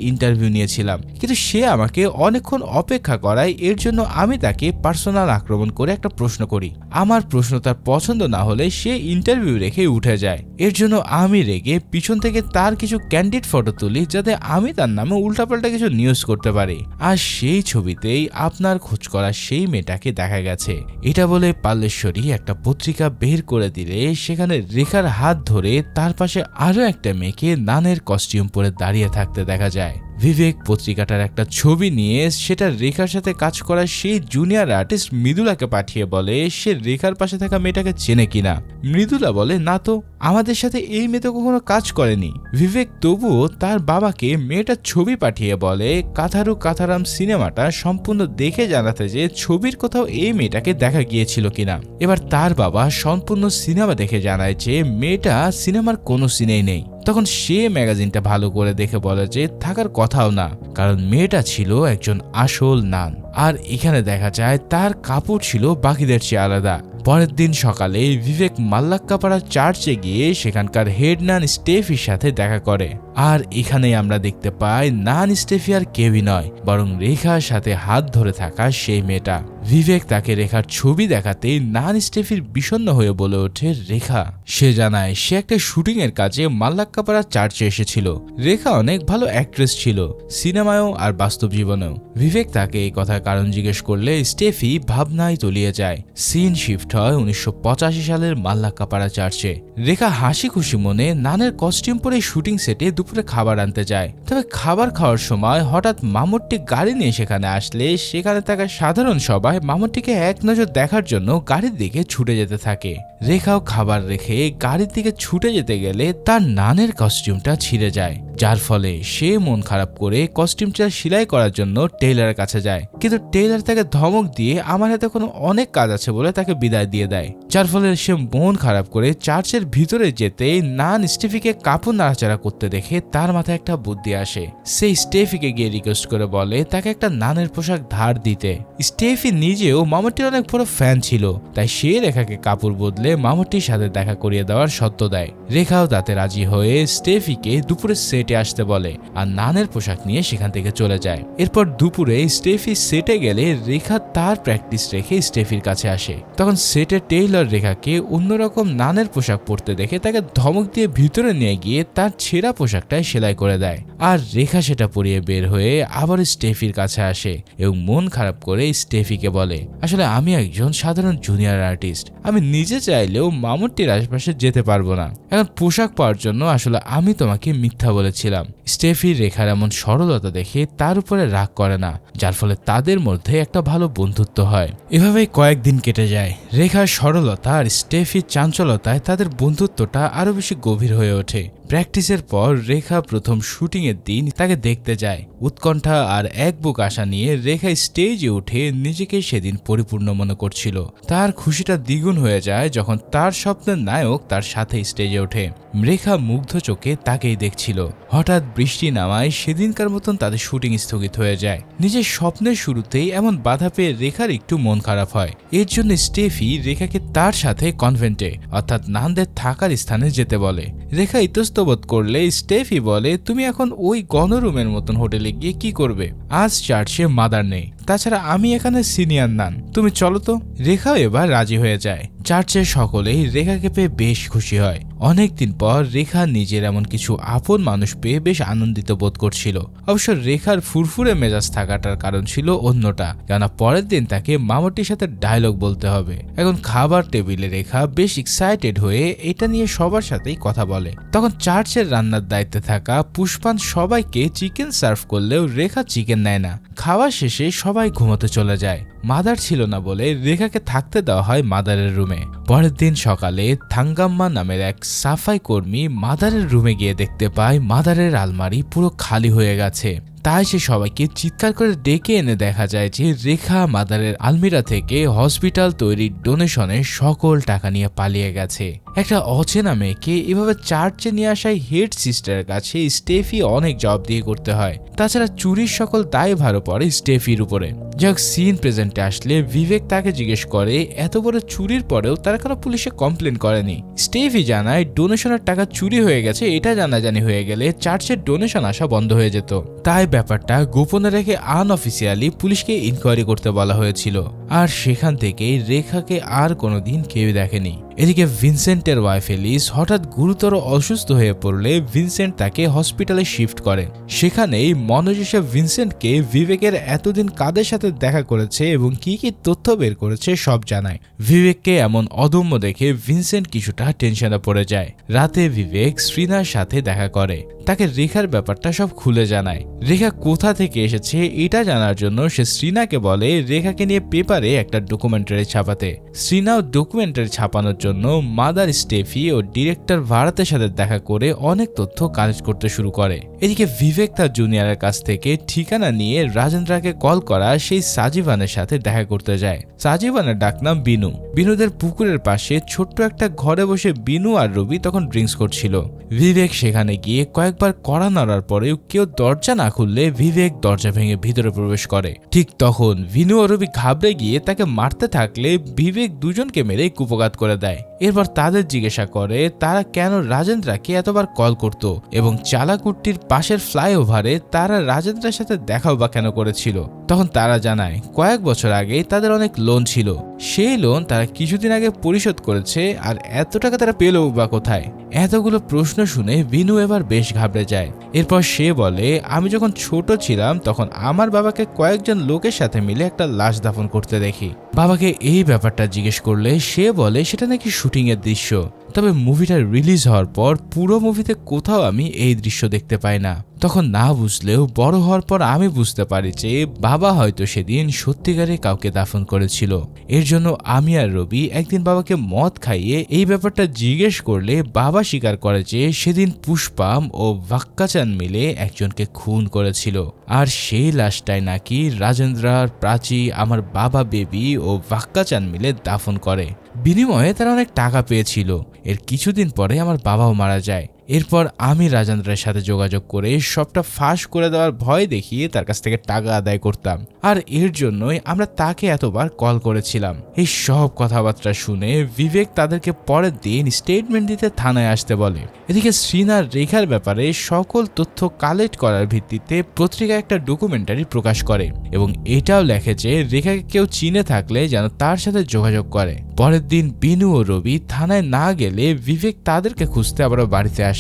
[SPEAKER 1] ইন্টারভিউ নিয়েছিলাম, কিন্তু সে আমাকে অনেকক্ষণ অপেক্ষা করায়। এর জন্য আমি তাকে পার্সোনাল আক্রমণ করে একটা প্রশ্ন করি। আমার প্রশ্ন তার পছন্দ না হলে সে ইন্টারভিউ রেখে উঠে যায়। এর জন্য আমি রেগে পিছন থেকে তার কিছু ক্যান্ডিড ফটো তুলি, যাতে আমি তার নামে উল্টাপাল্টা কিছু নিউজ করতে পারি। আর সেই ছবিতেই আপনার খোঁজ করা সেই মেয়েটাকে দেখা গেছে। এটা বলে পাল্লেশ্বরী একটা পত্রিকা বের করে দিলে সেখানে রেখার হাত ধরে তার পাশে আরো একটা মেয়েকে নানের কস্টিউম পরে দাঁড়িয়ে থাকতে দেখা যায়। বিবেক পত্রিকাটার একটা ছবি নিয়ে সেটা রেখার সাথে কাজ করা সেই জুনিয়র আর্টিস্ট মৃদুলাকে পাঠিয়ে বলে সে রেখার পাশে থাকা মেয়েটাকে চেনে কিনা। মৃদুলা বলে, না তো, আমাদের সাথে এই মেয়ে তো কখনো কাজ করেনি। বিবেক তবুও তার বাবাকে মেয়েটার ছবি পাঠিয়ে বলে কাথারু কাথারাম সিনেমাটা সম্পূর্ণ দেখে জানাতে যে ছবির কোথাও এই মেয়েটাকে দেখা গিয়েছিল কিনা। এবার তার বাবা সম্পূর্ণ সিনেমা দেখে জানায় যে মেয়েটা সিনেমার কোনো সিনেই নেই। তখন সে ম্যাগাজিনটা ভালো করে দেখে বলে যে থাকার কথাও না, কারণ মেয়েটা ছিল একজন আসল নান। আর এখানে দেখা যায় তার কাপড় ছিল বাকিদের চেয়ে আলাদা। পরের দিন সকালে বিবেক মাল্লাক্কাপাড়া চার্চে গিয়ে সেখানকার হেড নান স্টেফির সাথে দেখা করে। আর এখানেই আমরা দেখতে পাই নান স্টেফি আর কেউই নয়, বরং রেখার সাথে হাত ধরে থাকা সেই মেয়েটা। বিবেক তাকে রেখার ছবি দেখাতেই নান স্টেফির বিষণ্ণ হয়ে বলে ওঠে রেখা। সে জানায় সে একটা শুটিং এর কাজে মাল্লাক্কাপাড়া চার্চে এসেছিল। রেখা অনেক ভালো অ্যাক্ট্রেস ছিল, সিনেমায়ও আর বাস্তব জীবনেও। বিবেক তাকে এই কথার কারণ জিজ্ঞেস করলে স্টেফি ভাবনায় তলিয়ে যায়। সিন শিফট হয় 1985 সালের মাল্লাক্কাপাড়া চার্চে। রেখা হাসি খুশি মনে নানের কস্টিউম পরে শুটিং সেটে দুপুরে খাবার আনতে যায়। তবে খাবার খাওয়ার সময় হঠাৎ মামুট্টি গাড়ি নিয়ে সেখানে আসলে সেখানে থাকা সাধারণ সবাই মামুট্টিকে এক নজর দেখার জন্য গাড়ির দিকে ছুটে যেতে থাকে। রেখাও খাবার রেখে গাড়ির দিকে ছুটে যেতে গেলে তার নানের কস্টিউমটা ছিঁড়ে যায়, যার ফলে সে মন খারাপ করে কস্টিউমটা সেলাই করার জন্য টেইলারের কাছে যায়। কিন্তু টেইলার তাকে ধমক দিয়ে আমার হাতে কোনো অনেক কাজ আছে বলে তাকে বিদায় দিয়ে দেয়, যার ফলে সে মন খারাপ করে চার্চের ভিতরে যেতে নান স্টেফিকে কাপড় নাড়াচাড়া করতে দেখে তার মাথায় একটা বুদ্ধি আসে। সে স্টেফিকে গিয়ে রিকোয়েস্ট করে বলে তাকে একটা নানের পোশাক ধার দিতে। স্টেফি নিজেও মামুট্টির অনেক বড় ফ্যান ছিল, তাই সে রেখাকে কাপড় বদলে মামুট্টির সাথে দেখা করিয়ে দেওয়ার শর্ত দেয়। রেখাও তাতে রাজি হয়ে স্টেফিকে দুপুরে সেটে আসতে বলে আর নানের পোশাক নিয়ে সেখান থেকে চলে যায়। এরপর দুপুরে স্টেফি সেটে গেলে রেখা তার প্র্যাকটিস রেখে স্টেফির কাছে আসে। তখন সেটে টেইলর রেখাকে অন্যরকম নানের পোশাক পরতে দেখে তাকে ধমক দিয়ে ভিতরে নিয়ে গিয়ে তার ছেঁড়া পোশাকটাই সেলাই করে দেয়। আর রেখা সেটা পরিয়ে বের হয়ে আবার স্টেফির কাছে আসে এবং মন খারাপ করে স্টেফিকে বলে আসলে আমি একজন সাধারণ জুনিয়র আর্টিস্ট, আমি নিজে চাইলেও মামুট্টির আশেপাশে যেতে পারবো না। এখন পোশাক পাওয়ার জন্য আসলে আমি তোমাকে মিথ্যা বলেছিলাম। স্টেফি রেখার এমন সরলতা দেখে তার উপরে রাগ করে না, যার ফলে তাদের মধ্যে একটা ভালো বন্ধুত্ব হয়। এভাবেই কয়েকদিন কেটে যায়। রেখার সরলতা আর স্টেফির চাঞ্চলতায় তাদের বন্ধুত্বটা আরো বেশি গভীর হয়ে ওঠে। প্র্যাকটিসের পর রেখা প্রথম শুটিং এর দিন তাকে দেখতে যায়। উৎকণ্ঠা আর এক বুক আশা নিয়ে রেখা স্টেজে উঠে নিজেকে সেদিন পরিপূর্ণ মনে করছিল। তার খুশিটা দ্বিগুণ হয়ে যায় যখন তার স্বপ্নের নায়ক তার সাথে স্টেজে ওঠে। রেখা মুগ্ধ চোখে তাকেই দেখছিল। হঠাৎ বৃষ্টি নামায় সেদিনকার মতন তাদের শুটিং স্থগিত হয়ে যায়। নিজের স্বপ্নের শুরুতেই এমন বাধা পেয়ে রেখার একটু মন খারাপ হয়। এর জন্য স্টেফি রেখাকে তার সাথে কনভেন্টে অর্থাৎ নানদের থাকার স্থানে যেতে বলে। রেখা ইতস্তবোধ করলে স্টেফি বলে তুমি এখন ওই গণরুমের মতন হোটেলে গিয়ে কি করবে? আজ চার্চে মাদার নেই, তাছাড়া আমি এখানে সিনিয়র নান, তুমি চলো তো। রেখাও এবার রাজি হয়ে যায়। চার্চের সকলেই রেখাকে পেয়ে বেশ খুশি হয়। অনেকদিন পর রেখা নিজের এমন কিছু আপন মানুষ পেয়ে বেশ আনন্দিত বোধ করছিল। অবশ্য রেখার ফুরফুরে মেজাজ থাকাটার কারণ ছিল অন্যটা, কেননা পরের দিন তাকে মামুটির সাথে ডায়লগ বলতে হবে। এখন খাবার টেবিলে রেখা বেশ এক্সাইটেড হয়ে এটা নিয়ে সবার সাথেই কথা বলে। তখন চার্চের রান্নার দায়িত্বে থাকা পুষ্পান সবাইকে চিকেন সার্ভ করলেও রেখা চিকেন নেয় না। খাওয়া শেষে সবাই ঘুমোতে চলে যায়। মাদার ছিল না বলে রেখাকে থাকতে দেওয়া হয় মাদারের রুমে। পরের দিন সকালে থাঙ্গাম্মা নামের এক সাফাই কর্মী মাদারের রুমে গিয়ে দেখতে পায় মাদারের আলমারি পুরো খালি হয়ে গেছে। তাই সে সবাইকে চিৎকার করে ডেকে এনে দেখা যায় যে রেখা মাদারের আলমিরা থেকে হসপিটাল তৈরির ডোনেশনের সকল টাকা নিয়ে পালিয়ে গেছে। একটা অচেনা মেয়েকে এভাবে চার্চে নিয়ে আসায় হেড সিস্টারের কাছে স্টেফি অনেক জবাবদিহি করতে হয়। তাছাড়া চুরির সকল দায়ভারও পড়ে স্টেফির উপরে। যাক, সিন প্রেজেন্টে আসলে বিবেক তাকে জিজ্ঞেস করে এত বড় চুরির পরেও তারা কেন পুলিশে কমপ্লেন করেনি। স্টেফি জানায় ডোনেশনের টাকা চুরি হয়ে গেছে, এটা জানাজানি হয়ে গেলে চার্চের ডোনেশন আসা বন্ধ হয়ে যেত। তাই ব্যাপারটা গোপনে রেখে আনঅফিসিয়ালি পুলিশকে ইনকোয়ারি করতে বলা হয়েছিল। আর সেখান থেকেই রেখাকে আর কোনোদিন কেউ দেখেনি। এদিকে ভিনসেন্টের ওয়াইফ এলিস হঠাৎ গুরুতর অসুস্থ হয়ে পড়লে ভিনসেন্ট তাকে হসপিটালে শিফট করে। সেখানেই মনোজ এসে ভিনসেন্টকে বিবেকের এতদিন কাদের সাথে দেখা করেছে এবং কি কি তথ্য বের করেছে সব জানায়। বিবেককে এমন অদম্য দেখে ভিনসেন্ট কিছুটা টেনশনে পড়ে যায়। রাতে বিবেক শ্রীনার সাথে দেখা করে, তাকে রেখার ব্যাপারটা সব খুলে জানায়। রেখা কোথা থেকে এসেছে এটা জানার জন্য সে শ্রীনাকে বলে রেখাকে নিয়ে পেপারে একটা ডকুমেন্টারি ছাপাতে। শ্রীনাও ডকুমেন্টারি ছাপানোর জন্য মাদার স্টেফি ও ডিরেক্টর ভারতের সাথে দেখা করে অনেক তথ্য কালেক্ট করতে শুরু করে। এদিকে বিবেক তার জুনিয়রের কাছ থেকে ঠিকানা নিয়ে রাজেন্দ্রাকে কল করা সেই সাজিবানের সাথে দেখা করতে যায়। সাজিবানের ডাকনাম বিনু। বিনুদের পুকুরের পাশে ছোট্ট একটা ঘরে বসে বিনু আর রবি তখন ড্রিঙ্কস করছিল। বিবেক সেখানে গিয়ে কয়েকবার কড়া নাড়ার পরেও কেউ দরজা না খুললে বিবেক দরজা ভেঙে ভিতরে প্রবেশ করে। ঠিক তখন বিনু ও রবি ঘাবড়ে গিয়ে তাকে মারতে থাকলে বিবেক দুজনকে মেরে কুপঘাত করে দেয়। এরপর তাদের জিজ্ঞাসা করে তারা কেন রাজেন্দ্রাকে এতবার কল করত এবং চালাকুট্টির পাশের ফ্লাইওভারে তারা রাজেন্দ্রের সাথে দেখাও বা কেন করেছিল। তখন তারা জানায় কয়েক বছর আগে তাদের অনেক লোন ছিল, সেই লোন তারা কিছুদিন আগে পরিশোধ করেছে, আর এত টাকা তারা পেল বা কোথায়। এতগুলো প্রশ্ন শুনে বিনু এবার বেশ ঘাবড়ে যায়। এরপর সে বলে আমি যখন ছোট ছিলাম তখন আমার বাবাকে কয়েকজন লোকের সাথে মিলে একটা লাশ দাফন করতে দেখি। বাবাকে এই ব্যাপারটা জিজ্ঞেস করলে সে বলে সেটা নাকি শুটিং এর দৃশ্য, তবে মুভিটা রিলিজ হওয়ার পর পুরো মুভিতে কোথাও আমি এই দৃশ্য দেখতে পাই না। তখন না বুঝলেও বড় হওয়ার পর আমি বুঝতে পারি যে বাবা হয়তো সেদিন সত্যিকারে কাউকে দাফন করেছিল। এর জন্য আমি আর রবি একদিন বাবাকে মদ খাইয়ে এই ব্যাপারটা জিজ্ঞেস করলে বাবা স্বীকার করে যে সেদিন পুষ্পাম ও ভাক্কাচান মিলে একজনকে খুন করেছিল, আর সেই লাশটাই নাকি রাজেন্দ্রার, প্রাচী, আমার বাবা বেবি ও ভাক্কাচান মিলে দাফন করে। বিনিময়ে তারা অনেক টাকা পেয়েছিল। এর কিছুদিন পরে আমার বাবাও মারা যায়। এরপর আমি রাজেন্দ্রের সাথে যোগাযোগ করে সবটা ফাঁস করে দেওয়ার ভয় দেখিয়ে তার কাছ থেকে টাকা আদায় করতাম, আর এর জন্যই আমরা তাকে এতবার কল করেছিলাম। এই সব কথাবার্তা শুনে বিবেক তাদেরকে পরের দিন স্টেটমেন্ট দিতে থানায় আসতে বলে। এদিকে শ্রীনার রেখার ব্যাপারে সকল তথ্য কালেক্ট করার ভিত্তিতে পত্রিকায় একটা ডকুমেন্টারি প্রকাশ করে এবং এটাও লেখে যে রেখাকে কেউ চিনে থাকলে যেন তার সাথে যোগাযোগ করে। পরের দিন বিনু ও রবি থানায় না গেলে বিবেক তাদেরকে খুঁজতে আবারও বাড়িতে আসে।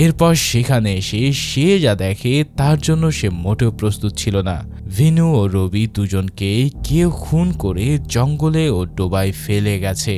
[SPEAKER 1] এরপর সেখানে এসে সে যা দেখে তার জন্য সে মোটেও প্রস্তুত ছিল না। বিনু ও রবি দুজনকে কেউ খুন করে জঙ্গলে ও ডোবায় ফেলে গেছে।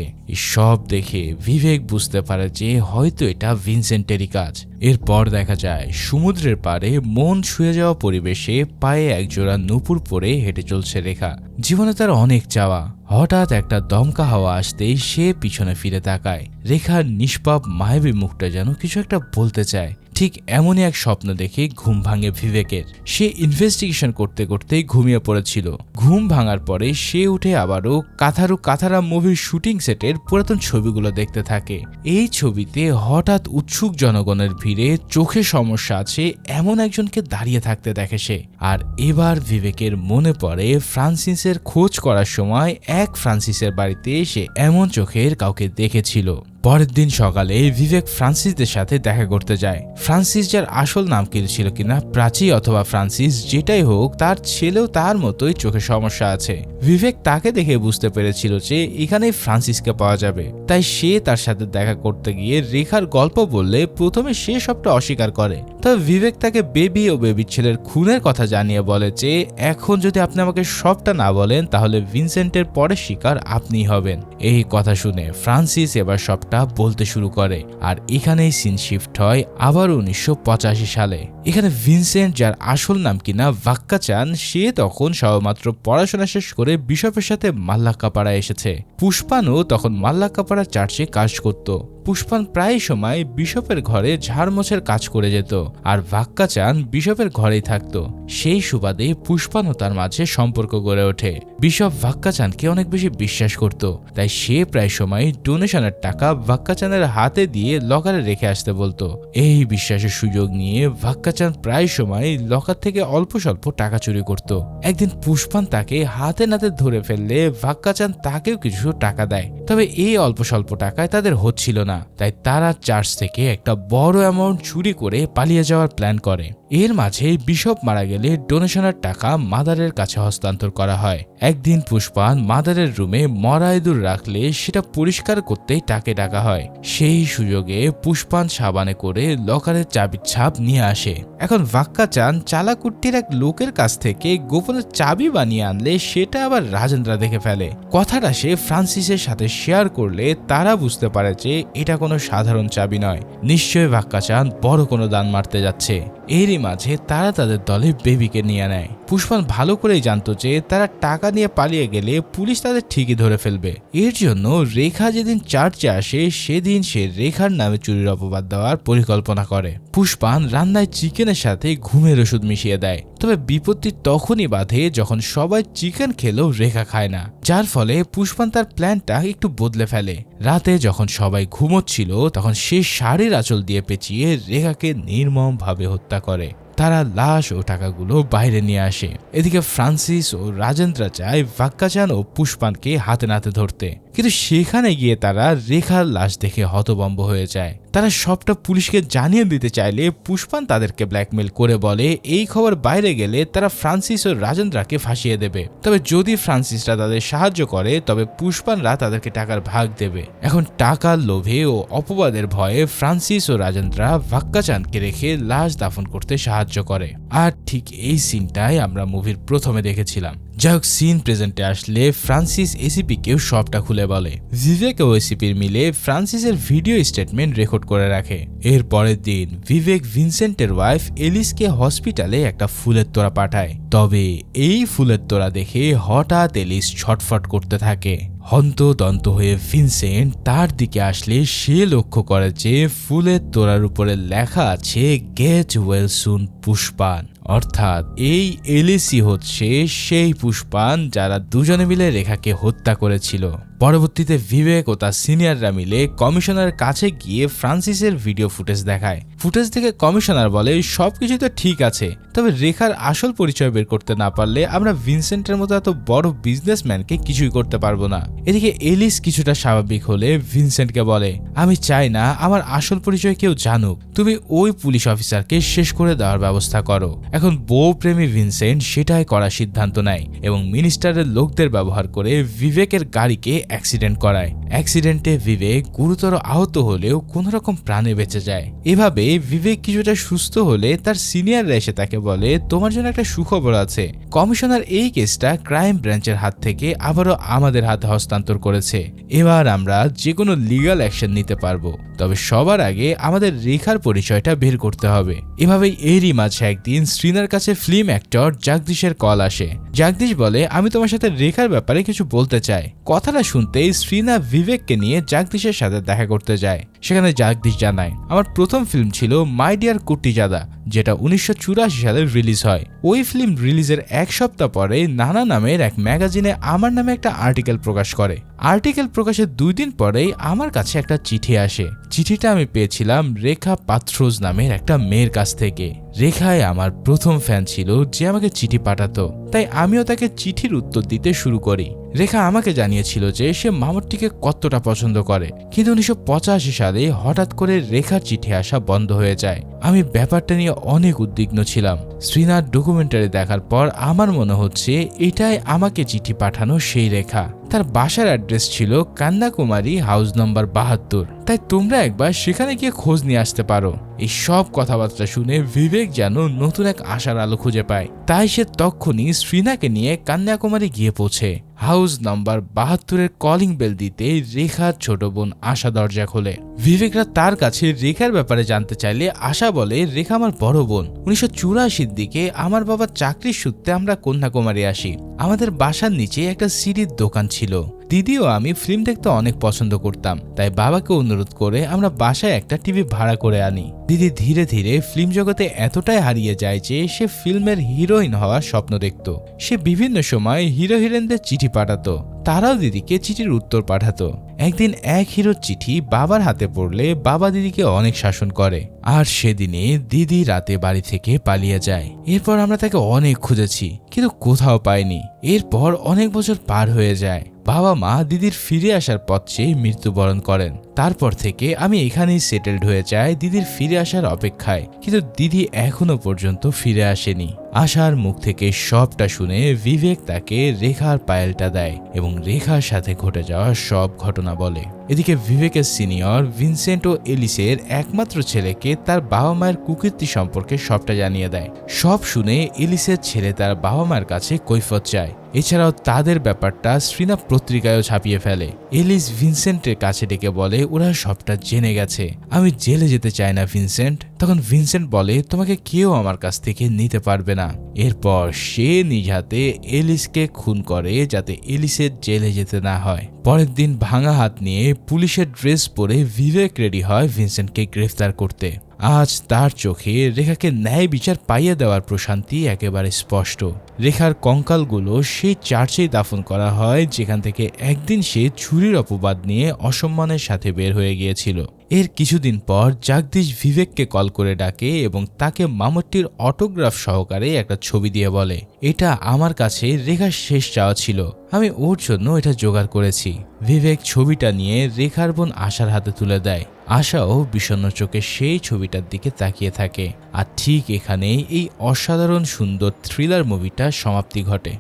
[SPEAKER 1] সব দেখে বিবেক বুঝতে পারে যে হয়তো এটা ভিনসেন্টেরই কাজ। এরপর দেখা যায় সমুদ্রের পাড়ে মন ছুঁয়ে যাওয়া পরিবেশে পায়ে একজোড়া নুপুর পরে হেঁটে চলছে রেখা। জীবনে তার অনেক চাওয়া। হঠাৎ একটা দমকা হাওয়া আসতেই সে পিছনে ফিরে তাকায়। রেখার নিষ্পাপ মায়াবী মুখটা যেন কিছু একটা বলতে চায়। ঠিক এমনই এক স্বপ্ন দেখে ঘুম ভাঙে বিবেকের। সে ইনভেস্টিগেশন করতে করতেই ঘুমিয়ে পড়েছিল। ঘুম ভাঙার পরে সে উঠে আবারও কাথারু কাথারাম মুভির শুটিং সেটের পুরাতন ছবিগুলো দেখতে থাকে। এই ছবিতে হঠাৎ উৎসুক জনগণের ভিড়ে চোখে সমস্যা আছে এমন একজনকে দাঁড়িয়ে থাকতে দেখে সে। আর এবার বিবেকের মনে পড়ে ফ্রান্সিসের খোঁজ করার সময় এক ফ্রান্সিসের বাড়িতে সে এমন চোখের কাউকে দেখেছিল। পরের দিন সকালে বিবেক ফ্রান্সিসদের সাথে দেখা করতে যায়। ফ্রান্সিস, যার আসল নাম কি ছিল কিনা প্রাচী অথবা ফ্রান্সিস, যেটাই হোক, তার ছেলেও তার মতোই চোখে সমস্যা আছে। বিবেক তাকে দেখে বুঝতে পেরেছিল যে এখানেই ফ্রান্সিসকে পাওয়া যাবে, তাই সে তার সাথে দেখা করতে গিয়ে রেখার গল্প বললে প্রথমে সে সবটা অস্বীকার করে। তবে বিবেক তাকে বেবি ও বেবির ছেলের খুনের কথা জানিয়ে বলে যে এখন যদি আপনি আমাকে সবটা না বলেন তাহলে ভিনসেন্টের পরের শিকার আপনিই হবেন। এই কথা শুনে ফ্রান্সিস এবার সবটা বলতে শুরু করে, আর এখানেই সিন শিফট হয় আবার 1985 সালে। এখানে ভিনসেন্ট, যার আসল নাম কিনা ভাক্কাচান, সে তখন সবেমাত্র পড়াশোনা শেষ করে বিশপের সাথে মাল্লাক্কাপাড়া এসেছে। পুষ্পানও তখন মাল্লাক্কাপাড়া চার্চে কাজ করত। পুষ্পান প্রায় সময় বিশপের ঘরে ঝাড়মোছের কাজ করে যেত, আর ভাক্কাচান বিশপের ঘরেই থাকত। সেই সুবাদে পুষ্পান ও তার মাঝে সম্পর্ক গড়ে ওঠে। বিশপ ভাক্কাচানকে অনেক বেশি বিশ্বাস করত, তাই সে প্রায় সময় ডোনেশনের টাকা ভাক্কাচানের হাতে দিয়ে লকারে রেখে আসতে বলতো। এই বিশ্বাসের সুযোগ নিয়ে ভাক্কাচান প্রায় সময় লকার থেকে অল্প স্বল্প টাকা চুরি করত। একদিন পুষ্পান তাকে হাতে নাতে ধরে ফেললে ভাক্কাচান তাকেও কিছু টাকা দেয়, তবে এই অল্প স্বল্প টাকায় তাদের হচ্ছিল না, তাই তারা চার্চ থেকে একটা বড় অ্যামাউন্ট চুরি করে পালিয়ে যাওয়ার প্ল্যান করে। এর মাঝে বিশপ মারা গেলে ডোনেশনের টাকা মাদারের কাছে হস্তান্তর করা হয়। একদিন পুষ্পান মাদারের রুমে মরা ইঁদুর রাখলে সেটা পরিষ্কার করতেই তাকে ডাকা হয়। সেই সুযোগে পুষ্পান সাবানে করে লকারের চাবির ছাপ নিয়ে আসে। এখন ভাক্কাচান চালাকুট্টির এক লোকের কাছ থেকে গোপনে চাবি বানিয়ে আনলে সেটা আবার রাজেন্দ্রা দেখে ফেলে। কথাটা সে ফ্রান্সিসের সাথে শেয়ার করলে তারা বুঝতে পারে যে এটা কোনো সাধারণ চাবি নয়, নিশ্চয়ই ভাক্কাচান বড় কোনো দান মারতে যাচ্ছে। এরই মাঝে তারা তাদের দলে বেবিকে নিয়ে নেয়। পুষ্পান ভালো করেই জানতো যে তারা টাকা নিয়ে পালিয়ে গেলে পুলিশ তাদের ঠিকই ধরে ফেলবে। এর জন্য রেখা যেদিন চার্চে আসে সেদিন সে রেখার নামে চুরির অপবাদ দেওয়ার পরিকল্পনা করে। পুষ্পান রান্নায় চিকেনের সাথে ঘুমের ওষুধ মিশিয়ে দেয়, তবে বিপত্তি তখনই বাধে যখন সবাই চিকেন খেলেও রেখা খায় না, যার ফলে পুষ্পান তার প্ল্যানটা একটু বদলে ফেলে। রাতে যখন সবাই ঘুমোচ্ছিল তখন সে শাড়ির আঁচল দিয়ে পেঁচিয়ে রেখাকে নির্মমভাবে হত্যা করে। তারা লাশ ও টাকাগুলো বাইরে নিয়ে আসে। এদিকে ফ্রান্সিস ও রাজেন্দ্রা চায় ভাক্কাচান ও পুষ্পানকে হাতে নাতে ধরতে, কিন্তু সেখানে গিয়ে তারা রেখার লাশ দেখে হতভম্ব হয়ে যায়। তারা সবটা পুলিশকে জানিয়ে দিতে চাইলে পুষ্পান তাদেরকে ব্ল্যাকমেল করে বলে এই খবর বাইরে গেলে তারা ফ্রান্সিস ও রাজেন্দ্রাকে ফাঁসিয়ে দেবে, তবে যদি ফ্রান্সিসরা তাদের সাহায্য করে তবে পুষ্পানরা তাদেরকে টাকার ভাগ দেবে। এখন টাকার লোভে ও অপবাদের ভয়ে ফ্রান্সিস ও রাজেন্দ্রা ভাক্কাচানকে রেখে লাশ দাফন করতে সাহায্য করে। আর ঠিক এই সিনটাই আমরা মুভির প্রথমে দেখেছিলাম। যাই হোক, সিন প্রেজেন্টে আসলে ফ্রান্সিস এসিপিকেও সবটা খুলে বলে। বিবেক ও এসিপির মিলে ফ্রান্সিসের ভিডিও স্টেটমেন্ট রেকর্ড করে রাখে। এর পরের দিন বিবেক ভিনসেন্টের ওয়াইফ এলিসকে হসপিটালে একটা ফুলের তোড়া পাঠায়, তবে এই ফুলের তোড়া দেখে হঠাৎ এলিস ছটফট করতে থাকে। হন্তদন্ত হয়ে ভিনসেন্ট তার দিকে আসলে সে লক্ষ্য করে যে ফুলের তোড়ার উপরে লেখা আছে গেট ওয়েল সুন পুষ্পান, অর্থাৎ এই এলিসি হচ্ছে সেই পুষ্পান যারা দুজনে মিলে রেখাকে হত্যা করেছিল। পরবর্তীতে বিবেক ও তার সিনিয়ররা মিলে কমিশনারের কাছে গিয়ে ফ্রান্সিসের ভিডিও ফুটেজ দেখায়। ফুটেজ থেকে কমিশনার বলে সবকিছু তো ঠিক আছে, তবে রেখার আসল পরিচয় বের করতে না পারলে আমরা ভিনসেন্টের মতো এত বড় বিজনেসম্যানকে কিছুই করতে পারবো না। এদিকে এলিস কিছুটা স্বাভাবিক হলে ভিনসেন্টকে বলে আমি চাই না আমার আসল পরিচয় কেউ জানুক, তুমি ওই পুলিশ অফিসারকে শেষ করে দেওয়ার ব্যবস্থা করো। এখন বউ প্রেমী ভিনসেন্ট সেটাই করার সিদ্ধান্ত নেয় এবং মিনিস্টারের লোকদের ব্যবহার করে বিবেকের গাড়িকে অ্যাক্সিডেন্ট করায়। অ্যাক্সিডেন্টে বিবেক গুরুতর আহত হলেও কোনো রকম প্রাণে বেঁচে যায়। এভাবে বিবেক কিছুটা সুস্থ হলে তার সিনিয়ররা এসে তাকে বলে তোমার জন্য একটা সুখবর আছে, কমিশনার এই কেসটা ক্রাইম ব্রাঞ্চের হাত থেকে আবারও আমাদের হাতে হস্তান্তর করেছে। এবার আমরা যে কোনো লিগ্যাল অ্যাকশন নিতে পারবো, তবে সবার আগে আমাদের রেখার পরিচয়টা বের করতে হবে। এভাবেই এরই মাঝে একদিন শ্রীনার কাছে ফিল্ম অ্যাক্টর জাগদীশের কল আসে। জাগদীশ বলে আমি তোমার সাথে রেখার ব্যাপারে কিছু বলতে চাই। কথাটা শুনতেই শ্রীনা বিবেককে নিয়ে জাগদীশের সাথে দেখা করতে যায়। সেখানে জাগদীশ জানায় আমার প্রথম ফিল্ম ছিল মাই ডিয়ার কুট্টিজাদা, যেটা 1984 সালে রিলিজ হয়। ওই ফিল্ম রিলিজের এক সপ্তাহ পরে নানা নামের এক ম্যাগাজিনে আমার নামে একটা আর্টিকেল প্রকাশ করে। আর্টিকেল প্রকাশের 2 দিন পরেই আমার কাছে একটা চিঠি আসে। চিঠিটা আমি পেয়েছিলাম রেখা পাত্রোজ নামের একটা মেয়ের কাছ থেকে। রেখায় আমার প্রথম ফ্যান ছিল যে আমাকে চিঠি পাঠাতো, তাই আমিও তাকে চিঠির উত্তর দিতে শুরু করি। রেখা আমাকে জানিয়েছিল যে সে মামুট্টিকে কতটা পছন্দ করে, কিন্তু 1985 সালে হঠাৎ করে রেখার চিঠি আসা বন্ধ হয়ে যায়। আমি ব্যাপারটা নিয়ে অনেক উদ্বিগ্ন ছিলাম। শ্রীনাথ ডকুমেন্টারি দেখার পর আমার মনে হচ্ছে এটাই আমাকে চিঠি পাঠানো সেই রেখা। তার বাসার অ্যাড্রেস ছিল কন্যাকুমারী হাউস নম্বর 72। তাই তোমরা একবার সেখানে গিয়ে খোঁজ নিয়ে আসতে পারো। এই সব কথাবার্তা শুনে বিবেক যেন নতুন এক আশার আলো খুঁজে পায়। তাই সে তখনই শ্রীনাকে নিয়ে কন্যাকুমারী গিয়ে পৌঁছে। হাউস নাম্বার 72-এর কলিং বেল দিতে রেখার ছোট বোন আশা দরজা খোলে। বিবেকরা তার কাছে রেখার ব্যাপারে জানতে চাইলে আশা বলে রেখা আমার বড় বোন। 1984-র দিকে আমার বাবার চাকরির সূত্রে আমরা কন্যাকুমারী আসি। আমাদের বাসার নিচে একটা সিডির দোকান ছিল। দিদি ও আমি ফিল্ম দেখতে অনেক পছন্দ করতাম, তাই বাবাকে অনুরোধ করে আমরা বাসায় একটা টিভি ভাড়া করে আনি। দিদি ধীরে ধীরে ফিল্ম জগতে এতটাই হারিয়ে যায় যে সে ফিল্মের হিরোইন হওয়ার স্বপ্ন দেখত। সে বিভিন্ন সময় হিরো হিরোইনদের চিঠি পাঠাতো, তারাও দিদিকে চিঠির উত্তর পাঠাতো। একদিন এক হিরোর চিঠি বাবার হাতে পড়লে বাবা দিদিকে অনেক শাসন করে, আর সেদিনে দিদি রাতে বাড়ি থেকে পালিয়ে যায়। এরপর আমরা তাকে অনেক খুঁজেছি, কিন্তু কোথাও পাইনি। এরপর অনেক বছর পার হয়ে যায়। বাবা মা দিদির ফিরে আসার পথ চেয়ে মৃত্যুবরণ করেন। তারপর থেকে আমি এখানেই সেটেলড হয়ে যাই দিদির ফিরে আসার অপেক্ষায়, কিন্তু দিদি এখনো পর্যন্ত ফিরে আসেনি। আশার মুখ থেকে সবটা শুনে বিবেক তাকে রেখার পায়েলটা দেয় এবং রেখার সাথে ঘটে যাওয়া সব ঘটনা বলে। এদিকে বিবেকের সিনিয়র ভিনসেন্ট ও এলিসের একমাত্র ছেলেকে তার বাবা মায়ের কুকীর্তি সম্পর্কে সবটা জানিয়ে দেয়। সব শুনে এলিসের ছেলে তার বাবা মায়ের কাছে কৈফিয়ত চায়। এছাড়াও তাদের ব্যাপারটা শ্রীনাথ পত্রিকায়ও ছাপিয়ে ফেলে। এলিস ভিনসেন্টের কাছে ডেকে বলে ওরা সবটা জেনে গেছে, আমি জেলে যেতে চাই না ভিনসেন্ট। তখন ভিনসেন্ট বলে তোমাকে কেউ আমার কাছ থেকে নিতে পারবে না। এরপর সে নিজ হাতে এলিসকে খুন করে যাতে এলিসের জেলে যেতে না হয়। পরের দিন ভাঙা হাত নিয়ে পুলিশের ড্রেস পরে বিবেক রেডি হয় ভিনসেন্টকে গ্রেফতার করতে। আজ তার চোখে রেখাকে ন্যায় বিচার পাইয়ে দেওয়ার প্রশান্তি একেবারে স্পষ্ট। রেখার কঙ্কালগুলো সেই চার্চেই দাফন করা হয় যেখান থেকে একদিন সে চুরির অপবাদ নিয়ে অসম্মানের সাথে বের হয়ে গিয়েছিল। এর কিছুদিন পর জাগদীশ বিবেককে কল করে ডাকে এবং তাকে মামুট্টির অটোগ্রাফ সহকারে একটা ছবি দিয়ে বলে এটা আমার কাছে রেখার শেষ চাওয়া ছিল, আমি ওর জন্য এটা জোগাড় করেছি। বিবেক ছবিটা নিয়ে রেখার বোন আশার হাতে তুলে দেয়। আশাও বিষণ্ণ চোখে সেই ছবিটার দিকে তাকিয়ে থাকে। আর ঠিক এখানেই এই অসাধারণ সুন্দর থ্রিলার মুভিটার সমাপ্তি ঘটে।